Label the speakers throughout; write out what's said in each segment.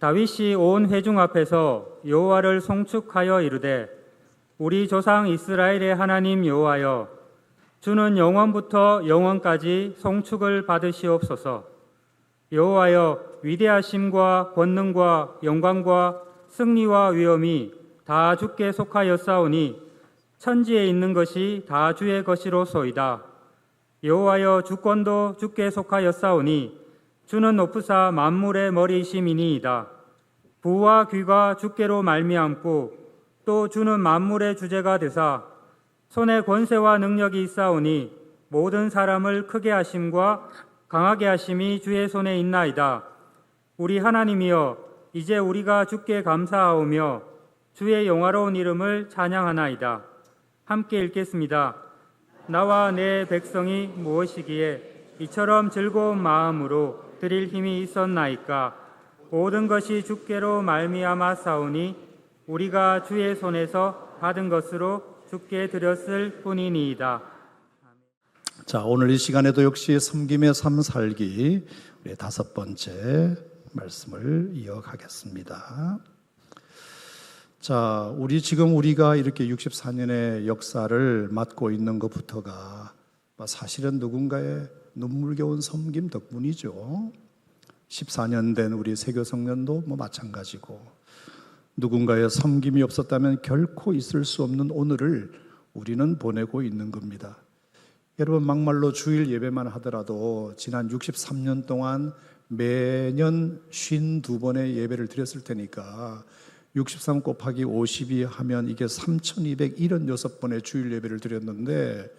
Speaker 1: 다윗이 온 회중 앞에서 여호와를 송축하여 이르되 우리 조상 이스라엘의 하나님 여호와여, 주는 영원부터 영원까지 송축을 받으시옵소서. 여호와여, 위대하심과 권능과 영광과 승리와 위엄이 다 주께 속하였사오니 천지에 있는 것이 다 주의 것이로소이다. 여호와여, 주권도 주께 속하였사오니 주는 높으사 만물의 머리이심이니이다. 부와 귀가 주께로 말미암고 또 주는 만물의 주제가 되사 손에 권세와 능력이 있사오니 모든 사람을 크게 하심과 강하게 하심이 주의 손에 있나이다. 우리 하나님이여, 이제 우리가 주께 감사하오며 주의 영화로운 이름을 찬양하나이다. 함께 읽겠습니다. 나와 내 백성이 무엇이기에 이처럼 즐거운 마음으로 드릴 힘이 있었나이까. 모든 것이 주께로 말미암아 싸우니 우리가 주의 손에서 받은 것으로 주께 드렸을 뿐이니이다.
Speaker 2: 자, 오늘 이 시간에도 역시 섬김의 삶 살기 우리 5번째 말씀을 이어가겠습니다. 자, 우리가 이렇게 64년의 역사를 맡고 있는 것부터가 사실은 누군가의 눈물겨운 섬김 덕분이죠. 14년 된 우리 세교성년도 마찬가지고, 누군가의 섬김이 없었다면 결코 있을 수 없는 오늘을 우리는 보내고 있는 겁니다. 여러분, 막말로 주일 예배만 하더라도 지난 63년 동안 매년 52번의 예배를 드렸을 테니까 63 곱하기 52 하면 이게 3276번의 주일 예배를 드렸는데,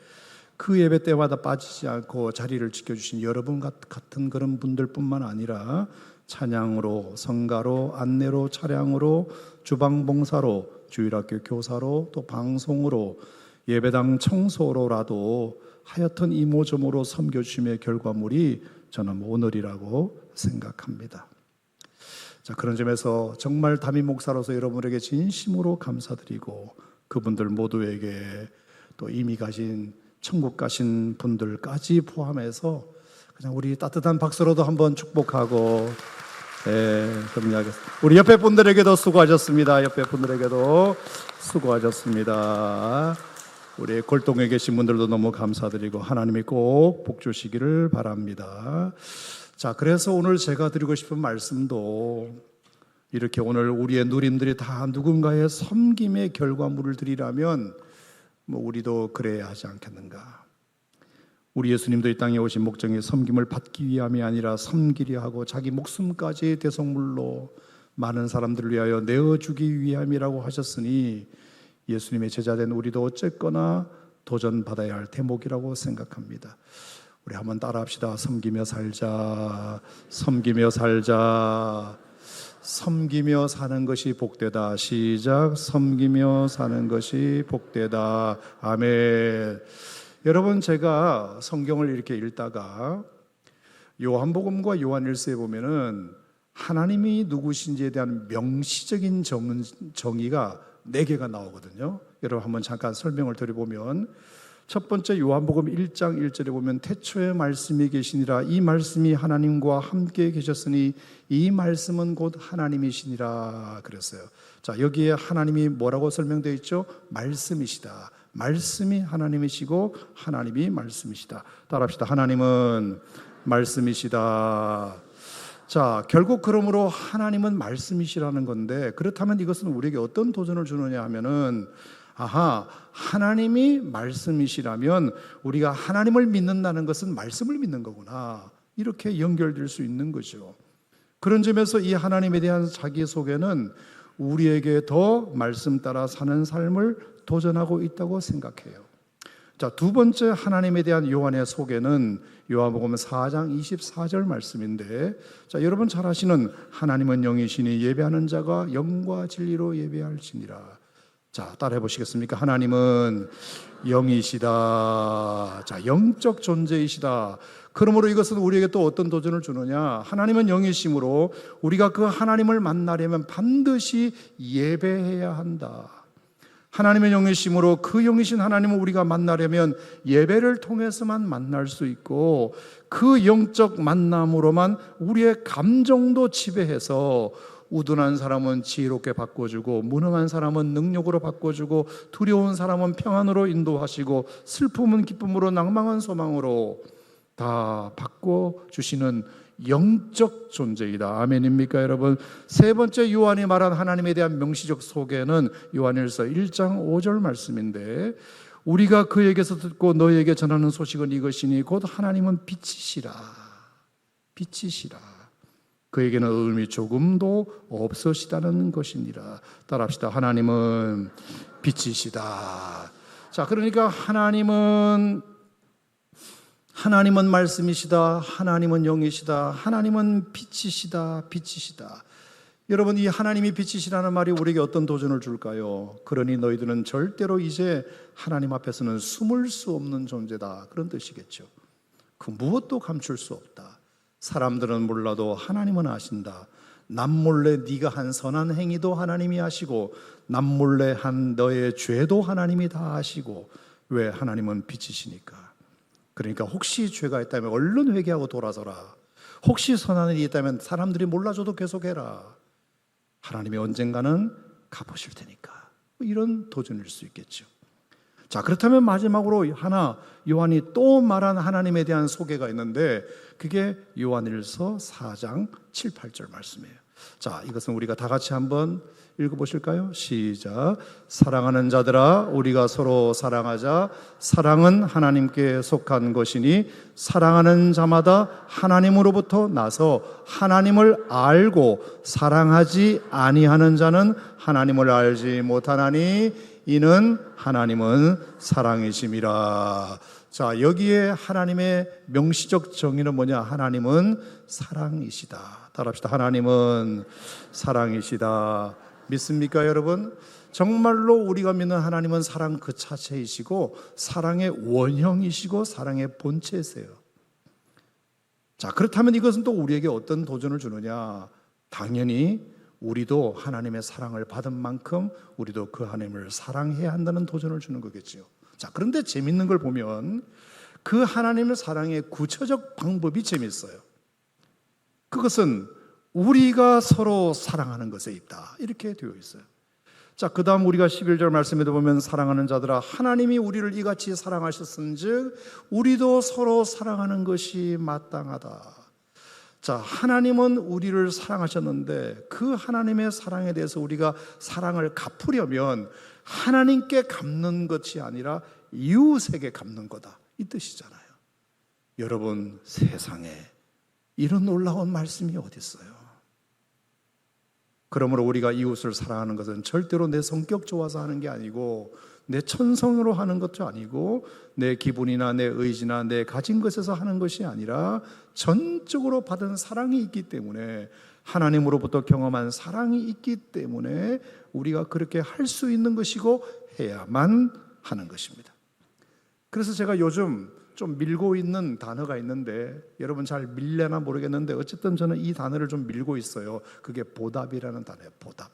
Speaker 2: 그 예배 때마다 빠지지 않고 자리를 지켜주신 여러분 같은 그런 분들뿐만 아니라 찬양으로, 성가로, 안내로, 차량으로, 주방봉사로, 주일학교 교사로, 또 방송으로, 예배당 청소로라도 하여튼 이모저모로 섬겨주심의 결과물이 저는 오늘이라고 생각합니다. 자, 그런 점에서 정말 담임 목사로서 여러분에게 진심으로 감사드리고, 그분들 모두에게 또 이미 가신 천국 가신 분들까지 포함해서 그냥 우리 따뜻한 박수로도 한번 축복하고, 정리하겠습니다. 우리 옆에 분들에게도 수고하셨습니다. 옆에 분들에게도 수고하셨습니다. 우리 골동에 계신 분들도 너무 감사드리고 하나님이 꼭 복 주시기를 바랍니다. 자, 그래서 오늘 제가 드리고 싶은 말씀도 이렇게 오늘 우리의 누림들이 다 누군가의 섬김의 결과물을 드리라면 우리도 그래야 하지 않겠는가. 우리 예수님도 이 땅에 오신 목적이 섬김을 받기 위함이 아니라 섬기려 하고 자기 목숨까지 대속물로 많은 사람들을 위하여 내어주기 위함이라고 하셨으니, 예수님의 제자된 우리도 어쨌거나 도전받아야 할 대목이라고 생각합니다. 우리 한번 따라합시다. 섬기며 살자, 섬기며 살자. 섬기며 사는 것이 복되다. 시작. 섬기며 사는 것이 복되다. 아멘. 여러분, 제가 성경을 이렇게 읽다가 요한복음과 요한일서에 보면은 하나님이 누구신지에 대한 명시적인 정의가 4개가 나오거든요. 여러분, 한번 잠깐 설명을 드려보면, 첫 번째 요한복음 1장 1절에 보면 태초에 말씀이 계시니라, 이 말씀이 하나님과 함께 계셨으니 이 말씀은 곧 하나님이시니라 그랬어요. 자, 여기에 하나님이 뭐라고 설명되어 있죠? 말씀이시다. 말씀이 하나님이시고 하나님이 말씀이시다. 따라합시다. 하나님은 말씀이시다. 자, 결국 그러므로 하나님은 말씀이시라는 건데, 그렇다면 이것은 우리에게 어떤 도전을 주느냐 하면은, 하나님이 말씀이시라면 우리가 하나님을 믿는다는 것은 말씀을 믿는 거구나, 이렇게 연결될 수 있는 거죠. 그런 점에서 이 하나님에 대한 자기소개는 우리에게 더 말씀 따라 사는 삶을 도전하고 있다고 생각해요. 자, 두 번째 하나님에 대한 요한의 소개는 요한복음 4장 24절 말씀인데, 자, 여러분 잘 아시는 하나님은 영이시니 예배하는 자가 영과 진리로 예배할지니라. 자, 따라해 보시겠습니까? 하나님은 영이시다. 자, 영적 존재이시다. 그러므로 이것은 우리에게 또 어떤 도전을 주느냐? 하나님은 영이시므로 우리가 그 하나님을 만나려면 반드시 예배해야 한다. 하나님의 영이시므로 그 영이신 하나님을 우리가 만나려면 예배를 통해서만 만날 수 있고, 그 영적 만남으로만 우리의 감정도 지배해서 우둔한 사람은 지혜롭게 바꿔주고, 무능한 사람은 능력으로 바꿔주고, 두려운 사람은 평안으로 인도하시고, 슬픔은 기쁨으로, 낭망은 소망으로 다 바꿔주시는 영적 존재이다. 아멘입니까, 여러분? 세 번째 요한이 말한 하나님에 대한 명시적 소개는 요한일서 1장 5절 말씀인데, 우리가 그에게서 듣고 너희에게 전하는 소식은 이것이니 곧 하나님은 빛이시라. 빛이시라. 그에게는 의미 조금도 없으시다는 것이니라. 따라합시다. 하나님은 빛이시다. 자, 그러니까 하나님은 말씀이시다. 하나님은 영이시다. 하나님은 빛이시다. 빛이시다. 여러분, 이 하나님이 빛이시라는 말이 우리에게 어떤 도전을 줄까요? 그러니 너희들은 절대로 이제 하나님 앞에서는 숨을 수 없는 존재다. 그런 뜻이겠죠. 그 무엇도 감출 수 없다. 사람들은 몰라도 하나님은 아신다. 남몰래 네가 한 선한 행위도 하나님이 아시고, 남몰래 한 너의 죄도 하나님이 다 아시고. 왜? 하나님은 빛이시니까. 그러니까 혹시 죄가 있다면 얼른 회개하고 돌아서라. 혹시 선한 일이 있다면 사람들이 몰라줘도 계속해라. 하나님이 언젠가는 갚으실 테니까. 이런 도전일 수 있겠죠. 자, 그렇다면 마지막으로 하나, 요한이 또 말한 하나님에 대한 소개가 있는데, 그게 요한일서 4장 7, 8절 말씀이에요. 자, 이것은 우리가 다 같이 한번 읽어보실까요? 시작. 사랑하는 자들아, 우리가 서로 사랑하자. 사랑은 하나님께 속한 것이니 사랑하는 자마다 하나님으로부터 나서 하나님을 알고, 사랑하지 아니하는 자는 하나님을 알지 못하나니 이는 하나님은 사랑이심이라. 자, 여기에 하나님의 명시적 정의는 뭐냐? 하나님은 사랑이시다. 따라합시다. 하나님은 사랑이시다. 믿습니까, 여러분? 정말로 우리가 믿는 하나님은 사랑 그 자체이시고, 사랑의 원형이시고, 사랑의 본체세요. 자, 그렇다면 이것은 또 우리에게 어떤 도전을 주느냐? 당연히 우리도 하나님의 사랑을 받은 만큼 우리도 그 하나님을 사랑해야 한다는 도전을 주는 거겠지요. 자, 그런데 재밌는 걸 보면 그 하나님의 사랑의 구체적 방법이 재밌어요. 그것은 우리가 서로 사랑하는 것에 있다. 이렇게 되어 있어요. 자, 그 다음 우리가 11절 말씀에도 보면 사랑하는 자들아, 하나님이 우리를 이같이 사랑하셨은즉 우리도 서로 사랑하는 것이 마땅하다. 자, 하나님은 우리를 사랑하셨는데 그 하나님의 사랑에 대해서 우리가 사랑을 갚으려면 하나님께 갚는 것이 아니라 이웃에게 갚는 거다. 이 뜻이잖아요. 여러분, 세상에 이런 놀라운 말씀이 어디 있어요? 그러므로 우리가 이웃을 사랑하는 것은 절대로 내 성격 좋아서 하는 게 아니고, 내 천성으로 하는 것도 아니고, 내 기분이나 내 의지나 내 가진 것에서 하는 것이 아니라 전적으로 받은 사랑이 있기 때문에, 하나님으로부터 경험한 사랑이 있기 때문에 우리가 그렇게 할 수 있는 것이고 해야만 하는 것입니다. 그래서 제가 요즘 좀 밀고 있는 단어가 있는데, 여러분 잘 밀려나 모르겠는데 어쨌든 저는 이 단어를 좀 밀고 있어요. 그게 보답이라는 단어예요. 보답.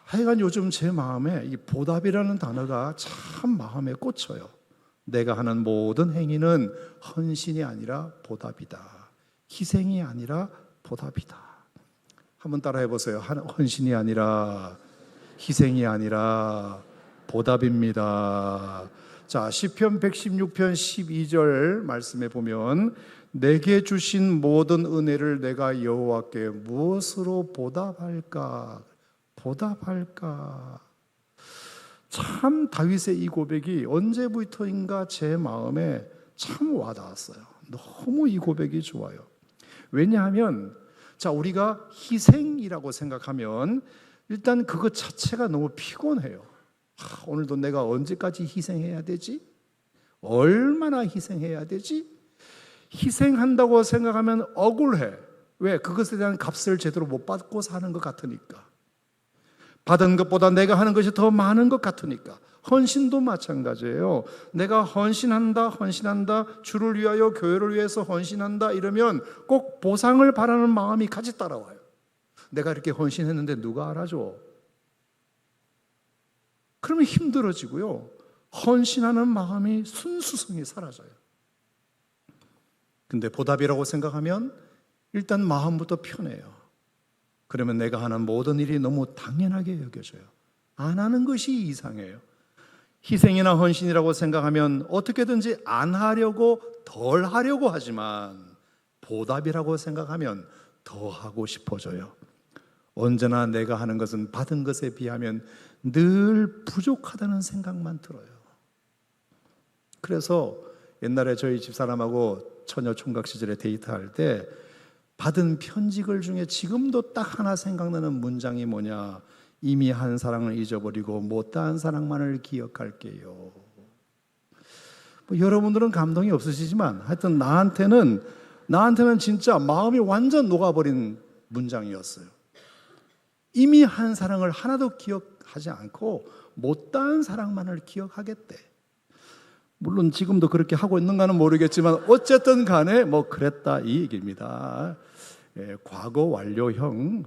Speaker 2: 하여간 요즘 제 마음에 이 보답이라는 단어가 참 마음에 꽂혀요. 내가 하는 모든 행위는 헌신이 아니라 보답이다. 희생이 아니라 보답이다. 한번 따라해 보세요. 헌신이 아니라, 희생이 아니라 보답입니다. 자, 시편 116편 12절 말씀에 보면 내게 주신 모든 은혜를 내가 여호와께 무엇으로 보답할까? 참 다윗의 이 고백이 언제부터인가 제 마음에 참 와닿았어요. 너무 이 고백이 좋아요. 왜냐하면 자, 우리가 희생이라고 생각하면 일단 그것 자체가 너무 피곤해요. 오늘도 내가 언제까지 희생해야 되지? 얼마나 희생해야 되지? 희생한다고 생각하면 억울해. 왜? 그것에 대한 값을 제대로 못 받고 사는 것 같으니까. 받은 것보다 내가 하는 것이 더 많은 것 같으니까. 헌신도 마찬가지예요. 내가 헌신한다, 주를 위하여 교회를 위해서 헌신한다 이러면 꼭 보상을 바라는 마음이 같이 따라와요. 내가 이렇게 헌신했는데 누가 알아줘? 그러면 힘들어지고요. 헌신하는 마음이 순수성이 사라져요. 근데 보답이라고 생각하면 일단 마음부터 편해요. 그러면 내가 하는 모든 일이 너무 당연하게 여겨져요. 안 하는 것이 이상해요. 희생이나 헌신이라고 생각하면 어떻게든지 안 하려고 덜 하려고 하지만 보답이라고 생각하면 더 하고 싶어져요. 언제나 내가 하는 것은 받은 것에 비하면 늘 부족하다는 생각만 들어요. 그래서 옛날에 저희 집사람하고 처녀 총각 시절에 데이트할 때 받은 편지글 중에 지금도 딱 하나 생각나는 문장이 뭐냐? 이미 한 사랑을 잊어버리고 못다한 사랑만을 기억할게요. 뭐 여러분들은 감동이 없으시지만 하여튼 나한테는 진짜 마음이 완전 녹아버린 문장이었어요. 이미 한 사랑을 하나도 기억하지 않고 못다한 사랑만을 기억하겠대. 물론 지금도 그렇게 하고 있는가는 모르겠지만 어쨌든 간에 뭐 그랬다 이 얘기입니다. 예, 과거 완료형.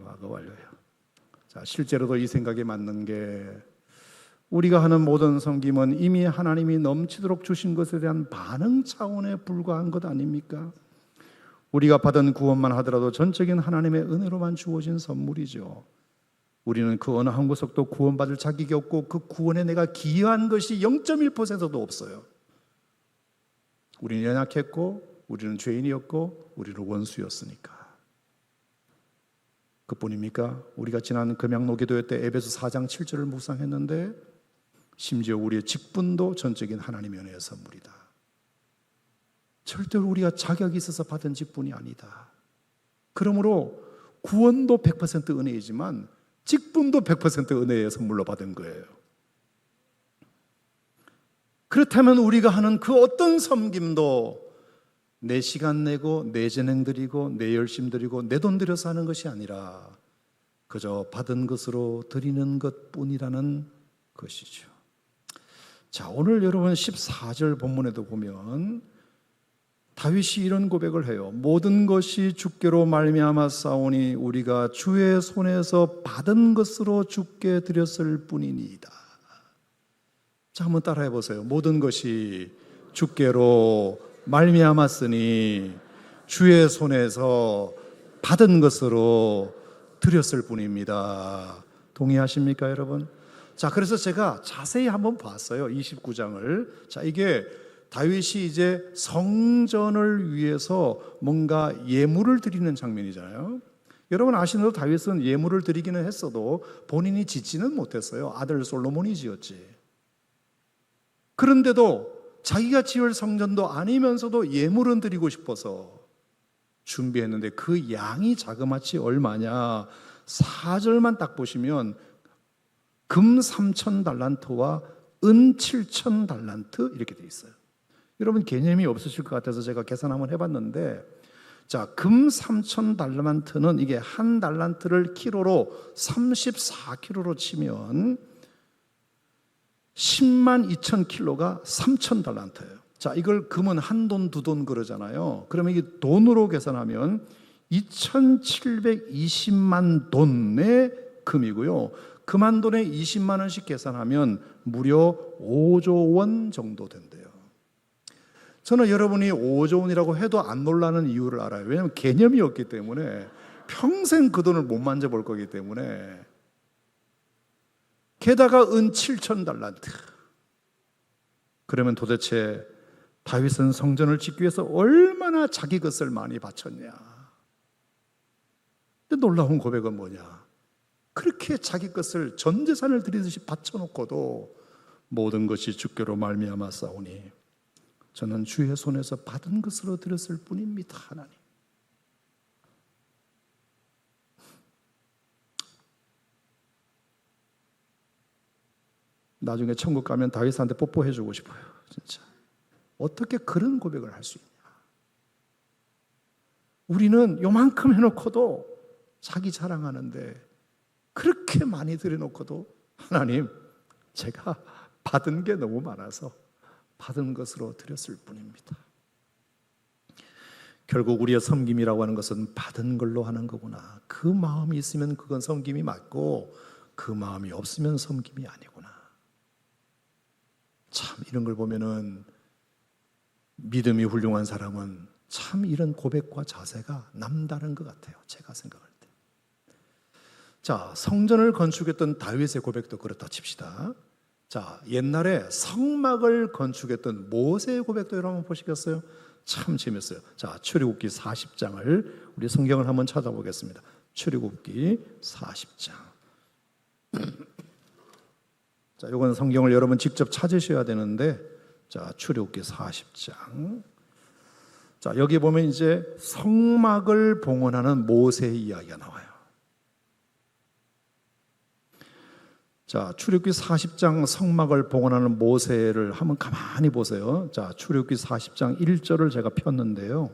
Speaker 2: 자, 실제로도 이 생각이 맞는 게 우리가 하는 모든 섬김은 이미 하나님이 넘치도록 주신 것에 대한 반응 차원에 불과한 것 아닙니까? 우리가 받은 구원만 하더라도 전적인 하나님의 은혜로만 주어진 선물이죠. 우리는 그 어느 한 구석도 구원받을 자격이 없고 그 구원에 내가 기여한 것이 0.1%도 없어요. 우리는 연약했고 우리는 죄인이었고 우리는 원수였으니까. 그뿐입니까? 우리가 지난 금양노기도회 때 에베소 4장 7절을 묵상했는데 심지어 우리의 직분도 전적인 하나님의 은혜의 선물이다. 절대로 우리가 자격이 있어서 받은 직분이 아니다. 그러므로 구원도 100% 은혜이지만 직분도 100% 은혜의 선물로 받은 거예요. 그렇다면 우리가 하는 그 어떤 섬김도 내 시간 내고 내 재능 들이고 내 열심 들이고 내 돈 들여서 하는 것이 아니라 그저 받은 것으로 드리는 것뿐이라는 것이죠. 자, 오늘 여러분 14절 본문에도 보면 다윗이 이런 고백을 해요. 모든 것이 주께로 말미암아 싸우니 우리가 주의 손에서 받은 것으로 주께 드렸을 뿐이니이다. 자, 한번 따라해 보세요. 모든 것이 주께로 말미암았으니 주의 손에서 받은 것으로 드렸을 뿐입니다. 동의하십니까, 여러분? 자, 그래서 제가 자세히 한번 봤어요. 29장을. 자, 이게 다윗이 이제 성전을 위해서 뭔가 예물을 드리는 장면이잖아요. 여러분 아시는 대로 다윗은 예물을 드리기는 했어도 본인이 짓지는 못했어요. 아들 솔로몬이 지었지. 그런데도 자기가 지을 성전도 아니면서도 예물은 드리고 싶어서 준비했는데 그 양이 자그마치 얼마냐? 4절만 딱 보시면 금 3,000달란트와 은 7,000달란트 이렇게 돼 있어요. 여러분 개념이 없으실 것 같아서 제가 계산 한번 해봤는데, 자, 금 3,000달란트는 이게 한 달란트를 키로로 34kg로 치면 10만 2천 킬로가 3,000달란트예요. 자, 이걸 금은 한 돈, 두 돈 그러잖아요. 그러면 이게 돈으로 계산하면 2,720만 돈의 금이고요. 금한 돈에 20만 원씩 계산하면 무려 5조 원 정도 된대요. 저는 여러분이 5조 원이라고 해도 안 놀라는 이유를 알아요. 왜냐하면 개념이 없기 때문에 평생 그 돈을 못 만져볼 거기 때문에. 게다가 은 7,000달란트. 그러면 도대체 다윗은 성전을 짓기 위해서 얼마나 자기 것을 많이 바쳤냐. 근데 놀라운 고백은 뭐냐. 그렇게 자기 것을 전 재산을 드리듯이 바쳐놓고도 모든 것이 주께로 말미암아 싸우니 저는 주의 손에서 받은 것으로 드렸을 뿐입니다. 하나님. 나중에 천국 가면 다윗한테 뽀뽀해주고 싶어요. 진짜. 어떻게 그런 고백을 할 수 있냐. 우리는 요만큼 해놓고도 자기 자랑하는데 그렇게 많이 드려놓고도 하나님, 제가 받은 게 너무 많아서 받은 것으로 드렸을 뿐입니다. 결국 우리의 섬김이라고 하는 것은 받은 걸로 하는 거구나. 그 마음이 있으면 그건 섬김이 맞고 그 마음이 없으면 섬김이 아니구나. 참 이런 걸 보면은 믿음이 훌륭한 사람은 참 이런 고백과 자세가 남다른 것 같아요. 제가 생각할 때. 자, 성전을 건축했던 다윗의 고백도 그렇다 칩시다. 자, 옛날에 성막을 건축했던 모세의 고백도 여러분 보시겠어요? 참 재밌어요. 자, 출애굽기 40장을 우리 성경을 한번 찾아보겠습니다. 출애굽기 40장. 자, 이건 성경을 여러분 직접 찾으셔야 되는데, 자, 출애굽기 40장. 자, 여기 보면 이제 성막을 봉헌하는 모세의 이야기가 나와요. 자, 출애굽기 40장 성막을 봉헌하는 모세를 한번 가만히 보세요. 자, 출애굽기 40장 1절을 제가 폈는데요.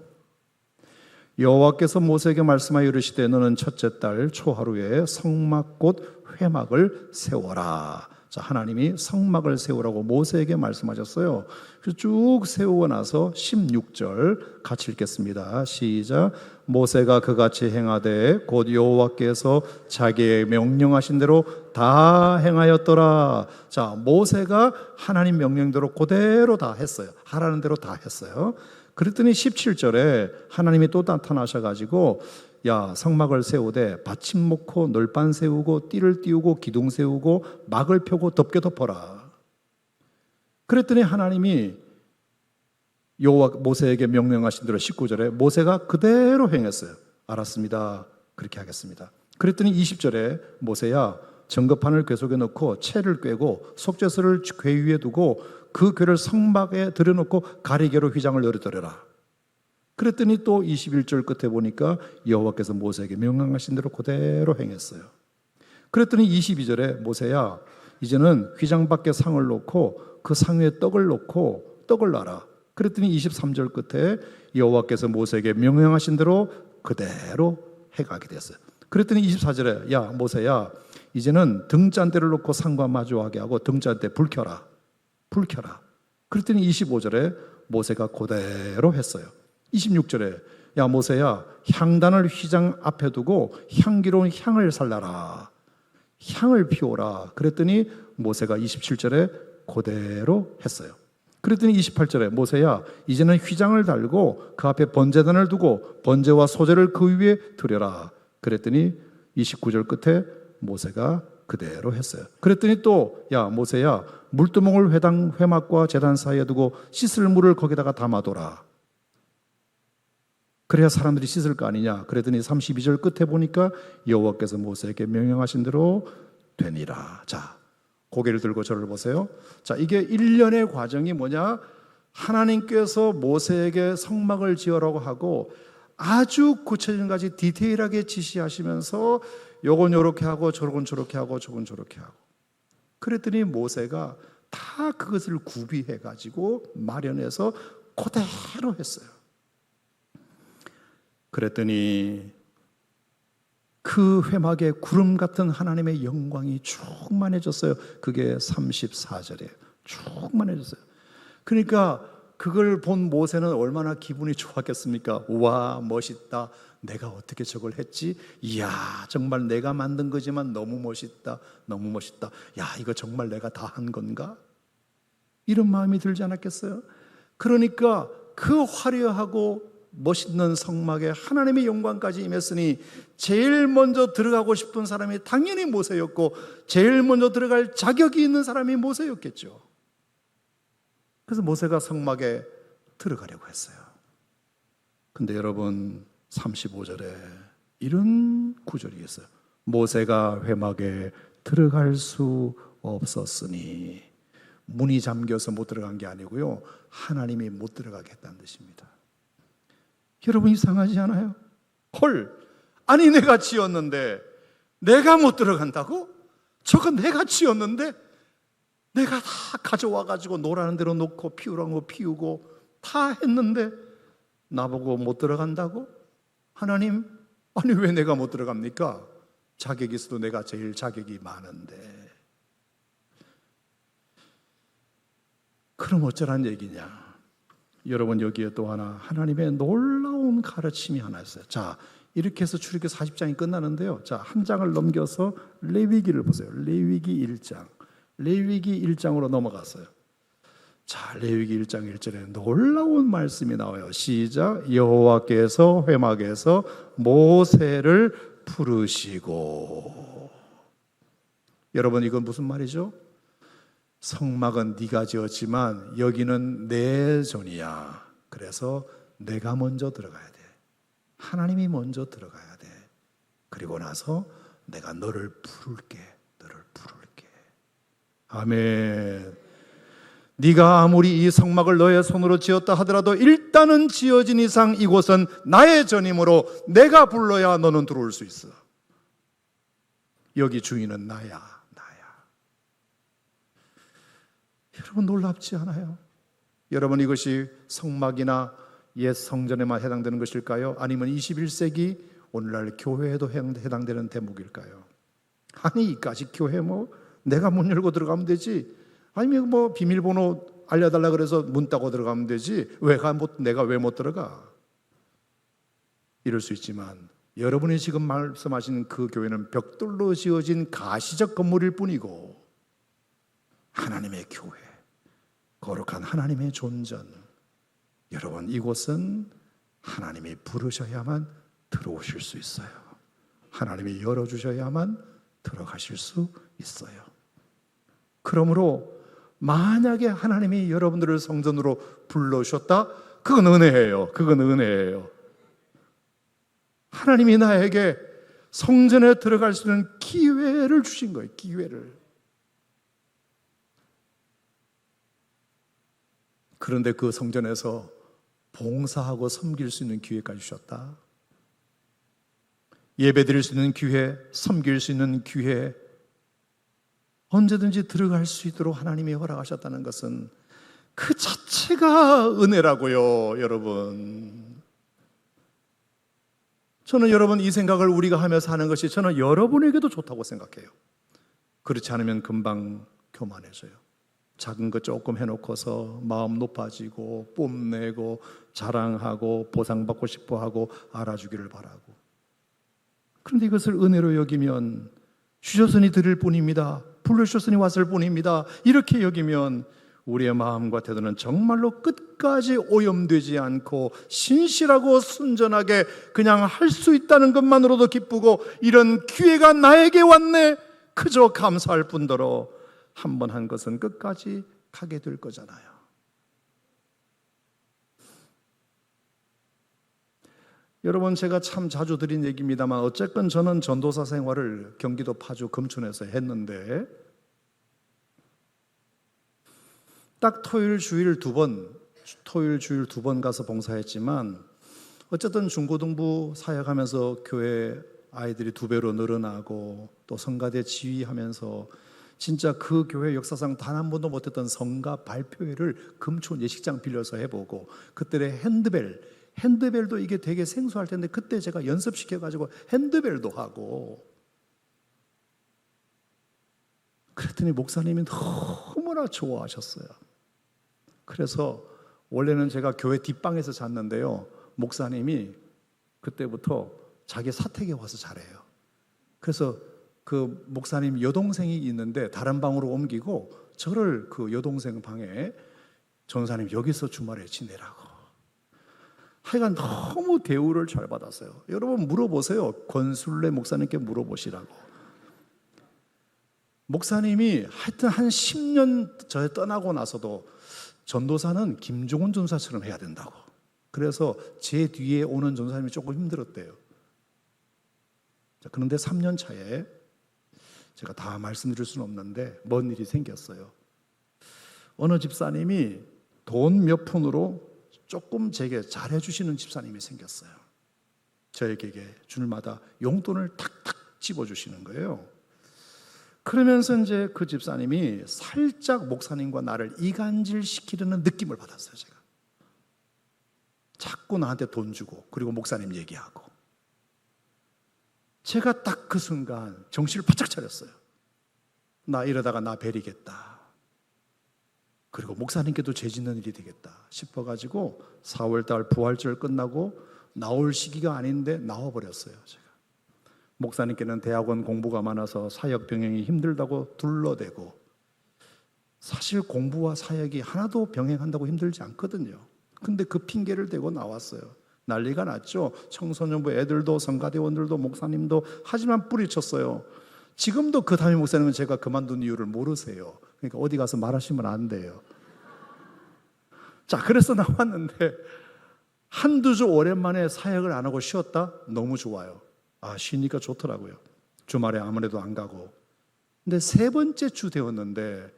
Speaker 2: 여호와께서 모세에게 말씀하여 이르시되 너는 첫째 달 초하루에 성막 곧 회막을 세워라. 자, 하나님이 성막을 세우라고 모세에게 말씀하셨어요. 그래서 쭉 세우고 나서 16절 같이 읽겠습니다. 시작. 모세가 그같이 행하되 곧 여호와께서 자기의 명령하신 대로 다 행하였더라. 자, 모세가 하나님 명령대로 그대로 다 했어요. 하라는 대로 다 했어요. 그랬더니 17절에 하나님이 또 나타나셔가지고 야, 성막을 세우되 받침 놓고 널판 세우고 띠를 띄우고 기둥 세우고 막을 펴고 덮게 덮어라. 그랬더니 하나님이 여호와 모세에게 명령하신 대로 19절에 모세가 그대로 행했어요. 알았습니다. 그렇게 하겠습니다. 그랬더니 20절에 모세야 전거판을 궤 속에 넣고 채를 꿰고 속죄소를 궤 위에 두고 그 궤를 성막에 들여놓고 가리개로 휘장을 내려드려라. 그랬더니 또 21절 끝에 보니까 여호와께서 모세에게 명령하신 대로 그대로 행했어요. 그랬더니 22절에 모세야 이제는 휘장 밖에 상을 놓고 그 상 위에 떡을 놓고 떡을 놔라. 그랬더니 23절 끝에 여호와께서 모세에게 명령하신 대로 그대로 해가게 됐어요. 그랬더니 24절에 야 모세야 이제는 등잔대를 놓고 상과 마주하게 하고 등잔대 불 켜라. 불 켜라. 그랬더니 25절에 모세가 그대로 했어요. 26절에 야 모세야 향단을 휘장 앞에 두고 향기로운 향을 살라라. 향을 피우라. 그랬더니 모세가 27절에 그대로 했어요. 그랬더니 28절에 모세야 이제는 휘장을 달고 그 앞에 번제단을 두고 번제와 소제를 그 위에 드려라. 그랬더니 29절 끝에 모세가 그대로 했어요. 그랬더니 또 야 모세야 물두멍을 회막과 제단 사이에 두고 씻을 물을 거기다가 담아둬라. 그래야 사람들이 씻을 거 아니냐. 그랬더니 32절 끝에 보니까 여호와께서 모세에게 명령하신 대로 되니라. 자, 고개를 들고 저를 보세요. 자, 이게 일련의 과정이 뭐냐? 하나님께서 모세에게 성막을 지으라고 하고 아주 구체적인 가지 디테일하게 지시하시면서 요건 요렇게 하고 저건 저렇게 하고 저건 저렇게 하고 그랬더니 모세가 다 그것을 구비해 가지고 마련해서 그대로 했어요. 그랬더니 그 회막에 구름 같은 하나님의 영광이 충만해졌어요. 그게 34절이에요. 충만해졌어요. 그러니까 그걸 본 모세는 얼마나 기분이 좋았겠습니까? 와 멋있다. 내가 어떻게 저걸 했지? 이야 정말 내가 만든 거지만 너무 멋있다. 너무 멋있다. 야 이거 정말 내가 다 한 건가? 이런 마음이 들지 않았겠어요? 그러니까 그 화려하고 멋있는 성막에 하나님의 영광까지 임했으니 제일 먼저 들어가고 싶은 사람이 당연히 모세였고 제일 먼저 들어갈 자격이 있는 사람이 모세였겠죠. 그래서 모세가 성막에 들어가려고 했어요. 근데 여러분 35절에 이런 구절이 있어요. 모세가 회막에 들어갈 수 없었으니 문이 잠겨서 못 들어간 게 아니고요. 하나님이 못 들어가게 했다는 뜻입니다. 여러분 이상하지 않아요? 헐, 아니 내가 지었는데 내가 못 들어간다고? 저거 내가 지었는데 내가 다 가져와가지고 노라는 대로 놓고 피우라는 거 피우고 다 했는데 나보고 못 들어간다고? 하나님, 아니 왜 내가 못 들어갑니까? 자격이 있어도 내가 제일 자격이 많은데 그럼 어쩌란 얘기냐? 여러분 여기에 또 하나 하나님의 놀라운 가르침이 하나 있어요. 자, 이렇게 해서 출애굽기 40장이 끝나는데요. 자, 한 장을 넘겨서 레위기를 보세요. 레위기 1장. 레위기 1장으로 넘어갔어요. 자, 레위기 1장 1절에 놀라운 말씀이 나와요. 시작. 여호와께서 회막에서 모세를 부르시고. 여러분, 이건 무슨 말이죠? 성막은 네가 지었지만 여기는 내 전이야. 그래서 내가 먼저 들어가야 돼. 하나님이 먼저 들어가야 돼. 그리고 나서 내가 너를 부를게. 아멘. 네가 아무리 이 성막을 너의 손으로 지었다 하더라도 일단은 지어진 이상 이곳은 나의 전이므로 내가 불러야 너는 들어올 수 있어. 여기 주인은 나야. 여러분, 놀랍지 않아요? 여러분, 이것이 성막이나 옛 성전에만 해당되는 것일까요? 아니면 21세기 오늘날 교회에도 해당되는 대목일까요? 아니, 이까지 교회 내가 문 열고 들어가면 되지. 아니면 비밀번호 알려달라 그래서 문 따고 들어가면 되지. 내가 왜 못 들어가? 이럴 수 있지만 여러분이 지금 말씀하신 그 교회는 벽돌로 지어진 가시적 건물일 뿐이고 하나님의 교회, 거룩한 하나님의 존전. 여러분, 이곳은 하나님이 부르셔야만 들어오실 수 있어요. 하나님이 열어주셔야만 들어가실 수 있어요. 그러므로 만약에 하나님이 여러분들을 성전으로 불러주셨다, 그건 은혜예요. 하나님이 나에게 성전에 들어갈 수 있는 기회를 주신 거예요. 기회를. 그런데 그 성전에서 봉사하고 섬길 수 있는 기회까지 주셨다. 예배드릴 수 있는 기회, 섬길 수 있는 기회, 언제든지 들어갈 수 있도록 하나님이 허락하셨다는 것은 그 자체가 은혜라고요, 여러분. 저는 여러분, 이 생각을 우리가 하면서 하는 것이 저는 여러분에게도 좋다고 생각해요. 그렇지 않으면 금방 교만해져요. 작은 것 조금 해놓고서 마음 높아지고 뽐내고 자랑하고 보상받고 싶어하고 알아주기를 바라고. 그런데 이것을 은혜로 여기면 주셨으니 드릴 뿐입니다. 불러주셨으니 왔을 뿐입니다. 이렇게 여기면 우리의 마음과 태도는 정말로 끝까지 오염되지 않고 신실하고 순전하게 그냥 할 수 있다는 것만으로도 기쁘고, 이런 기회가 나에게 왔네, 그저 감사할 뿐더러 한 번 한 것은 끝까지 가게 될 거잖아요. 여러분, 제가 참 자주 드린 얘기입니다만 어쨌건 저는 전도사 생활을 경기도 파주 금천에서 했는데 딱 토요일 주일 두 번 가서 봉사했지만 어쨌든 중고등부 사역하면서 교회 아이들이 2배로 늘어나고 또 성가대 지휘하면서 진짜 그 교회 역사상 단 한 번도 못했던 성가 발표회를 금촌 예식장 빌려서 해보고, 그때 핸드벨도 이게 되게 생소할 텐데 그때 제가 연습시켜가지고 핸드벨도 하고, 그랬더니 목사님이 너무나 좋아하셨어요. 그래서 원래는 제가 교회 뒷방에서 잤는데요, 목사님이 그때부터 자기 사택에 와서 자래요. 그래서 그 목사님 여동생이 있는데 다른 방으로 옮기고 저를 그 여동생 방에 전사님 여기서 주말에 지내라고. 하여간 너무 대우를 잘 받았어요. 여러분 물어보세요. 권순례 목사님께 물어보시라고. 목사님이 하여튼 한 10년 저 떠나고 나서도 전도사는 김종훈 전사처럼 해야 된다고. 그래서 제 뒤에 오는 전사님이 조금 힘들었대요. 그런데 3년 차에 제가 다 말씀드릴 수는 없는데 뭔 일이 생겼어요. 어느 집사님이 돈 몇 푼으로 조금 제게 잘해주시는 집사님이 생겼어요. 저에게 주일마다 용돈을 탁탁 집어주시는 거예요. 그러면서 이제 그 집사님이 살짝 목사님과 나를 이간질시키려는 느낌을 받았어요. 제가 자꾸 나한테 돈 주고 그리고 목사님 얘기하고. 제가 딱 그 순간 정신을 바짝 차렸어요. 나 이러다가 나 베리겠다. 그리고 목사님께도 죄 짓는 일이 되겠다 싶어가지고 4월달 부활절 끝나고 나올 시기가 아닌데 나와버렸어요. 제가 목사님께는 대학원 공부가 많아서 사역 병행이 힘들다고 둘러대고, 사실 공부와 사역이 하나도 병행한다고 힘들지 않거든요. 근데 그 핑계를 대고 나왔어요. 난리가 났죠. 청소년부 애들도 성가대원들도 목사님도 하지만 뿌리쳤어요. 지금도 그 담임 목사님은 제가 그만둔 이유를 모르세요. 그러니까 어디 가서 말하시면 안 돼요. 자, 그래서 나왔는데 한두 주 오랜만에 사역을 안 하고 쉬었다? 너무 좋아요. 아, 쉬니까 좋더라고요. 주말에 아무래도 안 가고. 근데 세 번째 주 되었는데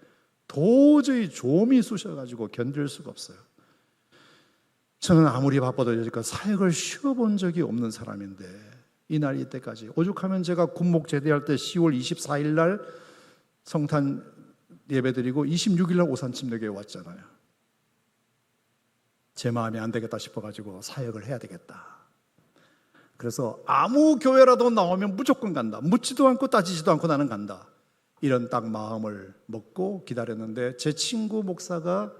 Speaker 2: 도저히 좀이 쑤셔가지고 견딜 수가 없어요. 저는 아무리 바빠도 여지껏 사역을 쉬어본 적이 없는 사람인데 이날 이때까지 오죽하면 제가 군목 제대할 때 10월 24일 날 성탄 예배드리고 26일 날 오산침례교회 왔잖아요. 제 마음이 안 되겠다 싶어가지고 사역을 해야 되겠다. 그래서 아무 교회라도 나오면 무조건 간다. 묻지도 않고 따지지도 않고 나는 간다. 이런 딱 마음을 먹고 기다렸는데 제 친구 목사가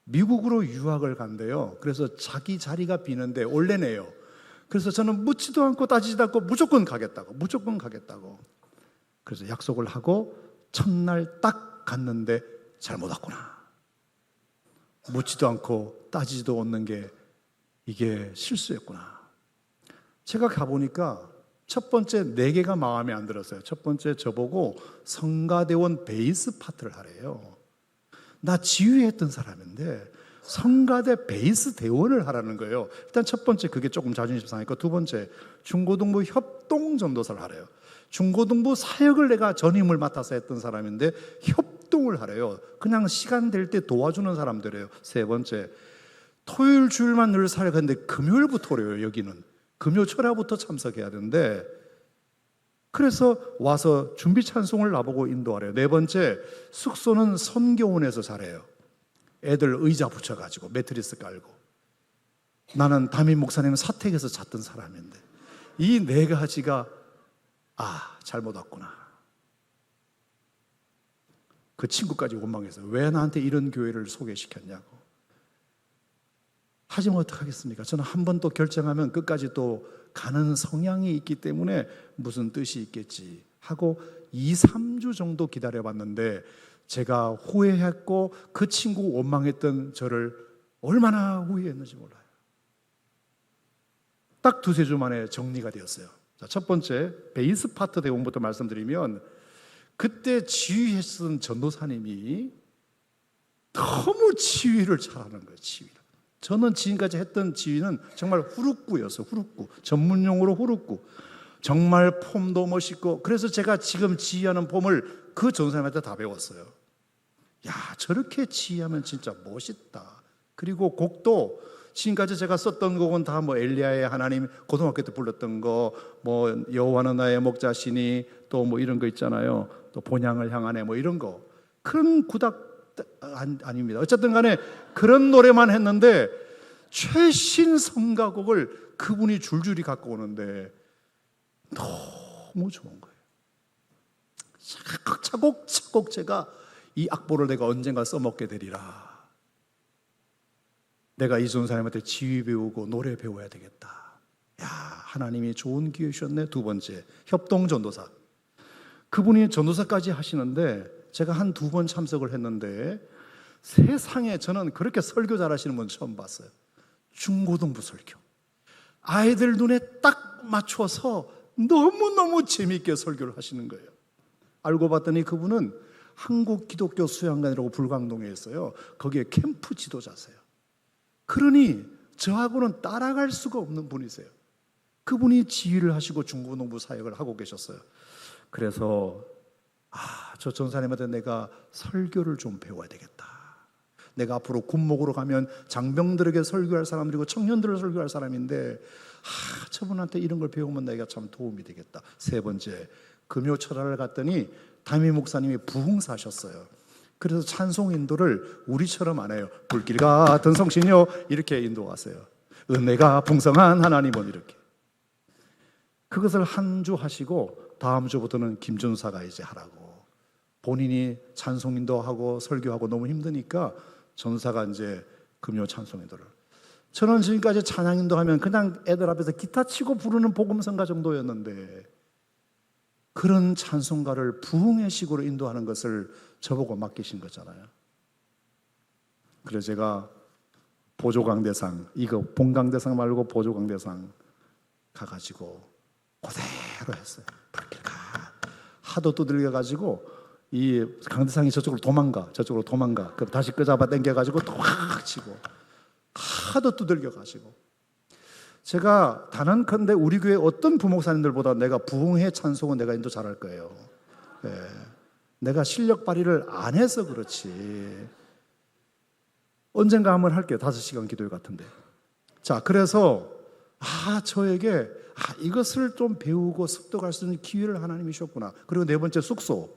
Speaker 2: 미국으로 유학을 간대요. 그래서 자기 자리가 비는데 올래네요. 그래서 저는 묻지도 않고 따지지도 않고 무조건 가겠다고. 그래서 약속을 하고 첫날 딱 갔는데 잘못 왔구나. 묻지도 않고 따지지도 않는 게 이게 실수였구나. 제가 가보니까 첫 번째 4개가 마음에 안 들었어요. 첫 번째 저보고 성가대원 베이스 파트를 하래요. 나 지휘했던 사람인데 성가대 베이스 대원을 하라는 거예요. 일단 첫 번째 그게 조금 자존심 상했고, 두 번째 중고등부 협동 전도사를 하래요. 중고등부 사역을 내가 전임을 맡아서 했던 사람인데 협동을 하래요. 그냥 시간 될 때 도와주는 사람들이에요. 세 번째, 토요일 주일만 늘 사역하는데 금요일부터 오래요. 여기는 금요 철야부터 참석해야 되는데, 그래서 와서 준비 찬송을 나보고 인도하래요. 네 번째, 숙소는 선교원에서 잘해요. 애들 의자 붙여가지고 매트리스 깔고. 나는 담임 목사님은 사택에서 잤던 사람인데 이 4가지가 잘못 왔구나. 그 친구까지 원망해서 왜 나한테 이런 교회를 소개시켰냐고. 하지만 어떡하겠습니까? 저는 한 번 또 결정하면 끝까지 또 가는 성향이 있기 때문에 무슨 뜻이 있겠지 하고 2, 3주 정도 기다려봤는데 제가 후회했고 그 친구 원망했던 저를 얼마나 후회했는지 몰라요. 딱 2, 3주 만에 정리가 되었어요. 자, 첫 번째 베이스 파트 대원부터 말씀드리면, 그때 지휘했던 전도사님이 너무 지휘를 잘하는 거예요. 지휘를. 저는 지금까지 했던 지휘는 정말 후루꾸였어요. 후루꾸. 전문용어로 후루꾸. 정말 폼도 멋있고, 그래서 제가 지금 지휘하는 폼을 그 전도사님한테 다 배웠어요. 야, 저렇게 지휘하면 진짜 멋있다. 그리고 곡도 지금까지 제가 썼던 곡은 다 뭐 엘리야의 하나님, 고등학교 때 불렀던 거, 뭐 여호와는 나의 목자시니, 또 뭐 이런 거 있잖아요. 또 본향을 향하네, 뭐 이런 거. 그런 구닥 아닙니다. 어쨌든 간에 그런 노래만 했는데 최신 성가곡을 그분이 줄줄이 갖고 오는데 너무 좋은 거예요. 차곡차곡 제가 이 악보를 내가 언젠가 써먹게 되리라. 내가 이 전사님한테 지휘 배우고 노래 배워야 되겠다. 야, 하나님이 좋은 기회 주셨네. 두 번째, 협동전도사. 그분이 전도사까지 하시는데 제가 한 2번 참석을 했는데 세상에 저는 그렇게 설교 잘하시는 분 처음 봤어요. 중고등부 설교. 아이들 눈에 딱 맞춰서 너무너무 재미있게 설교를 하시는 거예요. 알고 봤더니 그분은 한국 기독교 수양관이라고 불광동에 있어요. 거기에 캠프 지도자세요. 그러니 저하고는 따라갈 수가 없는 분이세요. 그분이 지휘를 하시고 중고등부 사역을 하고 계셨어요. 그래서 저 전사님한테 내가 설교를 좀 배워야 되겠다. 내가 앞으로 군목으로 가면 장병들에게 설교할 사람들이고 청년들을 설교할 사람인데 저분한테 이런 걸 배우면 내가 참 도움이 되겠다. 세 번째, 금요철야를 갔더니 담임 목사님이 부흥사셨어요. 그래서 찬송 인도를 우리처럼 안 해요. 불길 같은 성신요 이렇게 인도하세요. 은혜가 풍성한 하나님은 이렇게. 그것을 한 주 하시고 다음 주부터는 김준사가 이제 하라고. 본인이 찬송 인도하고 설교하고 너무 힘드니까 전사가 이제 금요 찬송 인도를. 저는 지금까지 찬양 인도하면 그냥 애들 앞에서 기타 치고 부르는 복음성가 정도였는데 그런 찬송가를 부흥의 식으로 인도하는 것을 저보고 맡기신 거잖아요. 그래서 제가 보조강대상, 이거 본강대상 말고 보조강대상 가가지고 그대로 했어요. 불길 가. 하도 두들겨가지고 이 강대상이 저쪽으로 도망가. 그럼 다시 끄잡아 당겨가지고 또 확 치고 하도 두들겨가지고. 제가 단언컨대 우리 교회 어떤 부목사님들보다 내가 부흥회 찬송은 내가 인도 잘할 거예요. 네. 내가 실력 발휘를 안 해서 그렇지. 언젠가 한번 할게요. 5시간 기도회 같은데. 자, 그래서 저에게 이것을 좀 배우고 습득할 수 있는 기회를 하나님이 주셨구나. 그리고 네 번째, 숙소.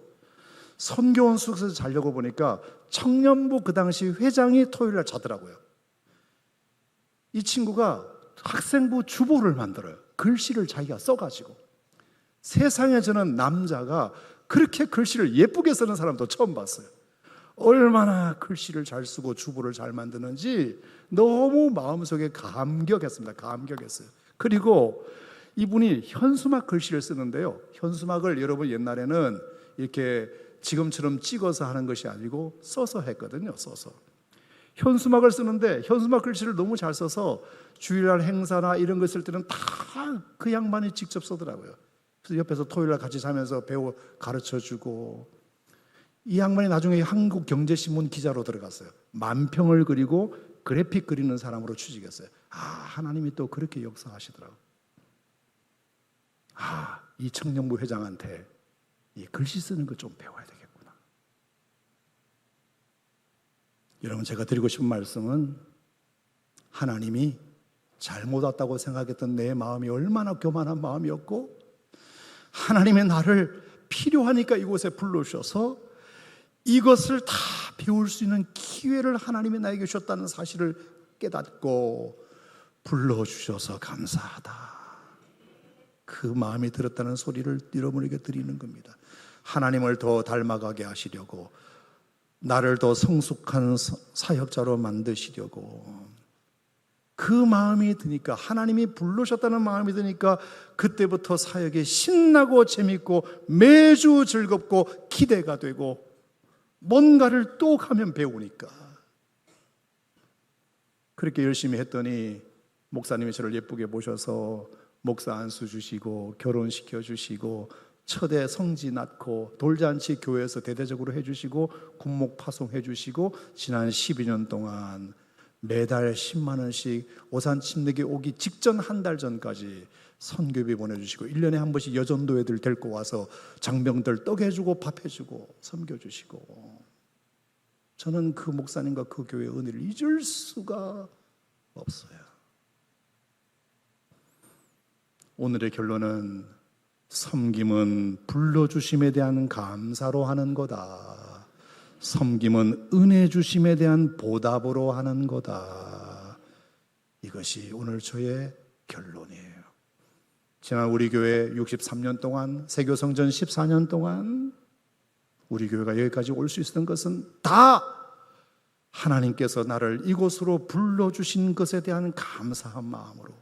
Speaker 2: 선교원 숙소에서 자려고 보니까 청년부 그 당시 회장이 토요일날 자더라고요. 이 친구가 학생부 주보를 만들어요. 글씨를 자기가 써가지고. 세상에 저는 남자가 그렇게 글씨를 예쁘게 쓰는 사람도 처음 봤어요. 얼마나 글씨를 잘 쓰고 주보를 잘 만드는지 너무 마음속에 감격했습니다. 감격했어요. 그리고 이분이 현수막 글씨를 쓰는데요. 현수막을 여러분 옛날에는 이렇게 지금처럼 찍어서 하는 것이 아니고 써서 했거든요. 써서. 현수막을 쓰는데 현수막 글씨를 너무 잘 써서 주일날 행사나 이런 거 쓸 때는 다 그 양반이 직접 쓰더라고요. 그래서 옆에서 토요일날 같이 자면서 배워 가르쳐주고. 이 양반이 나중에 한국경제신문 기자로 들어갔어요. 만평을 그리고 그래픽 그리는 사람으로 취직했어요. 하나님이 또 그렇게 역사하시더라고요. 이 청년부 회장한테 이 글씨 쓰는 거 좀 배워야 되겠구나. 여러분, 제가 드리고 싶은 말씀은 하나님이 잘못 왔다고 생각했던 내 마음이 얼마나 교만한 마음이었고, 하나님의 나를 필요하니까 이곳에 불러주셔서 이것을 다 배울 수 있는 기회를 하나님이 나에게 주셨다는 사실을 깨닫고 불러주셔서 감사하다. 그 마음이 들었다는 소리를 여러분에게 드리는 겁니다. 하나님을 더 닮아가게 하시려고, 나를 더 성숙한 사역자로 만드시려고 그 마음이 드니까, 하나님이 부르셨다는 마음이 드니까 그때부터 사역이 신나고 재밌고 매주 즐겁고 기대가 되고, 뭔가를 또 가면 배우니까 그렇게 열심히 했더니 목사님이 저를 예쁘게 모셔서 목사 안수 주시고 결혼시켜 주시고 첫애 성지 낳고 돌잔치 교회에서 대대적으로 해주시고 군목 파송해 주시고, 지난 12년 동안 매달 10만 원씩 오산 침례교 오기 직전 한 달 전까지 선교비 보내주시고, 1년에 한 번씩 여전도 애들 데리고 와서 장병들 떡 해주고 밥 해주고 섬겨주시고. 저는 그 목사님과 그 교회의 은혜를 잊을 수가 없어요. 오늘의 결론은 섬김은 불러주심에 대한 감사로 하는 거다. 섬김은 은혜 주심에 대한 보답으로 하는 거다. 이것이 오늘 저의 결론이에요. 지난 우리 교회 63년 동안, 세교성전 14년 동안 우리 교회가 여기까지 올 수 있었던 것은 다 하나님께서 나를 이곳으로 불러주신 것에 대한 감사한 마음으로,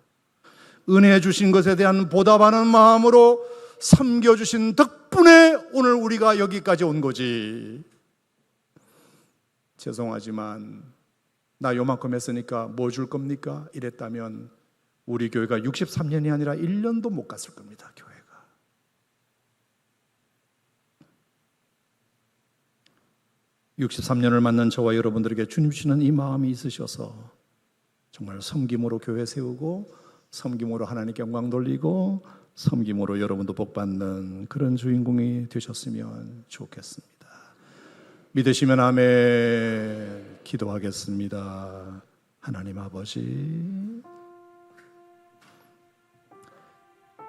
Speaker 2: 은혜 주신 것에 대한 보답하는 마음으로 섬겨주신 덕분에 오늘 우리가 여기까지 온 거지. 죄송하지만 나 요만큼 했으니까 뭐 줄 겁니까? 이랬다면 우리 교회가 63년이 아니라 1년도 못 갔을 겁니다. 교회가 63년을 맞는 저와 여러분들에게 주님 주시는 이 마음이 있으셔서 정말 섬김으로 교회 세우고, 섬김으로 하나님께 영광 돌리고, 섬김으로 여러분도 복받는 그런 주인공이 되셨으면 좋겠습니다. 믿으시면 아멘. 기도하겠습니다. 하나님 아버지,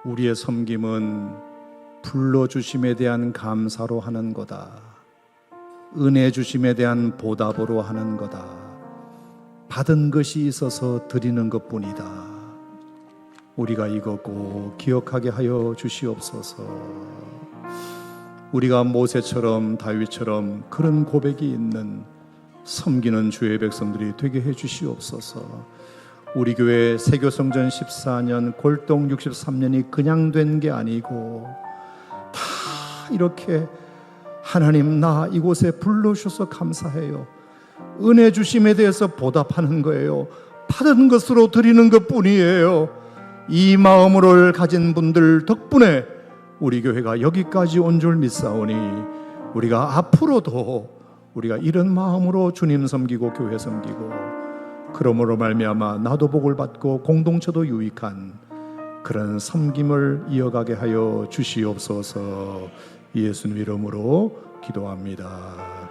Speaker 2: 우리의 섬김은 불러주심에 대한 감사로 하는 거다. 은혜 주심에 대한 보답으로 하는 거다. 받은 것이 있어서 드리는 것뿐이다. 우리가 이거 꼭 기억하게 하여 주시옵소서. 우리가 모세처럼 다윗처럼 그런 고백이 있는 섬기는 주의 백성들이 되게 해 주시옵소서. 우리 교회 세교성전 14년, 골동 63년이 그냥 된 게 아니고 다 이렇게 하나님 나 이곳에 불러주셔서 감사해요. 은혜 주심에 대해서 보답하는 거예요. 받은 것으로 드리는 것뿐이에요. 이 마음을 가진 분들 덕분에 우리 교회가 여기까지 온 줄 믿사오니 우리가 앞으로도 우리가 이런 마음으로 주님 섬기고 교회 섬기고 그러므로 말미암아 나도 복을 받고 공동체도 유익한 그런 섬김을 이어가게 하여 주시옵소서. 예수님 이름으로 기도합니다.